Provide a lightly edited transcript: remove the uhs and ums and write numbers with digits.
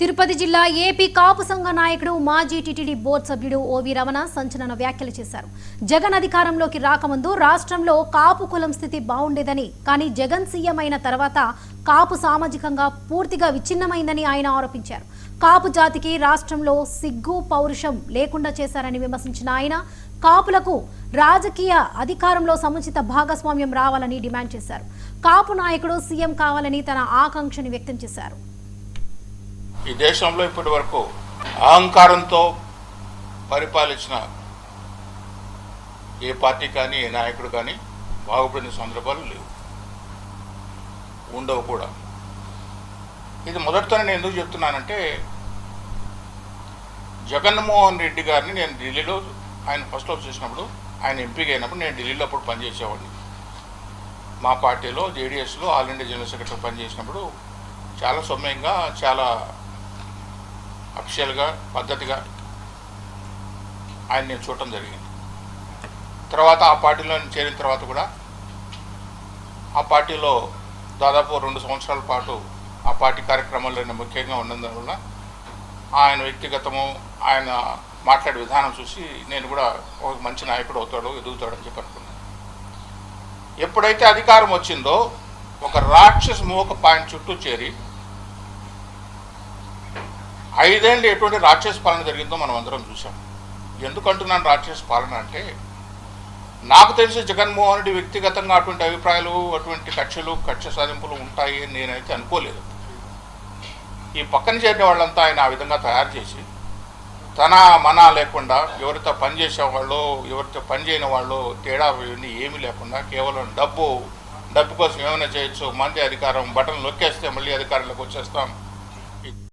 తిరుపతి జిల్లా ఏపీ కాపు సంఘ నాయకుడు మాజీ టీటీడీ బోర్డు సభ్యుడు ఓవి రమణ సంచలన వ్యాఖ్యలు చేశారు. జగన్ అధికారంలోకి రాకముందు రాష్ట్రంలో కాపు కులం స్థితి బాగుండేదని, కానీ జగన్ సీఎం అయిన తర్వాత కాపు సామాజికంగా పూర్తిగా విచ్ఛిన్నమైందని ఆయన ఆరోపించారు. కాపు జాతికి రాష్ట్రంలో సిగ్గు పౌరుషం లేకుండా చేశారని విమర్శించిన ఆయన కాపులకు రాజకీయ అధికారంలో సముచిత భాగస్వామ్యం రావాలని డిమాండ్ చేశారు. కాపు నాయకుడు సీఎం కావాలని తన ఆకాంక్షని వ్యక్తం చేశారు. ఈ దేశంలో ఇప్పటి వరకు అహంకారంతో పరిపాలించిన ఏ పార్టీ కానీ ఏ నాయకుడు కానీ బాగుపడిన సందర్భాలు లేవు, ఉండవు కూడా. ఇది మొదటితోనే నేను ఎందుకు చెప్తున్నానంటే, జగన్మోహన్ రెడ్డి గారిని నేను ఢిల్లీలో ఆయన ఫస్ట్ హౌస్ చేసినప్పుడు, ఆయన ఎంపీగా అయినప్పుడు నేను ఢిల్లీలో అప్పుడు పనిచేసేవాడిని. మా పార్టీలో జేడీఎస్లో ఆల్ ఇండియా జనరల్ సెక్రటరీ పనిచేసినప్పుడు చాలా సౌమ్యంగా, చాలా అఫిషియల్గా, పద్ధతిగా ఆయన నేను చూడటం జరిగింది. తర్వాత ఆ పార్టీలో చేరిన తర్వాత కూడా ఆ పార్టీలో దాదాపు 2 సంవత్సరాల పాటు ఆ పార్టీ కార్యక్రమాల్లో నేను ముఖ్యంగా ఉన్నందువల్ల ఆయన వ్యక్తిగతము, ఆయన మాట్లాడే విధానం చూసి నేను కూడా ఒక మంచి నాయకుడు అవుతాడు, ఎదుగుతాడని చెప్పి అనుకున్నాను. ఎప్పుడైతే అధికారం వచ్చిందో ఒక రాక్షస మూక పాయింట్ చుట్టూ చేరి 5 ఏళ్ళు ఎటువంటి రాక్షస పాలన జరిగిందో మనం అందరం చూసాం. ఎందుకంటున్నాను రాక్షస పాలన అంటే, నాకు తెలిసి జగన్మోహన్ రెడ్డి వ్యక్తిగతంగా అటువంటి అభిప్రాయాలు, అటువంటి కక్ష సాధింపులు ఉంటాయి అని నేనైతే అనుకోలేదు. ఈ పక్కన చేరిన వాళ్ళంతా ఆయన ఆ విధంగా తయారు చేసి, తన మన లేకుండా ఎవరితో పనిచేసేవాళ్ళు, ఎవరితో పని చేయని వాళ్ళు తేడా ఇవన్నీ ఏమీ లేకుండా కేవలం డబ్బు కోసం ఏమైనా చేయొచ్చు, మంది అధికారం, బటన్ నొక్కేస్తే మళ్ళీ అధికారంలోకి వచ్చేస్తాం.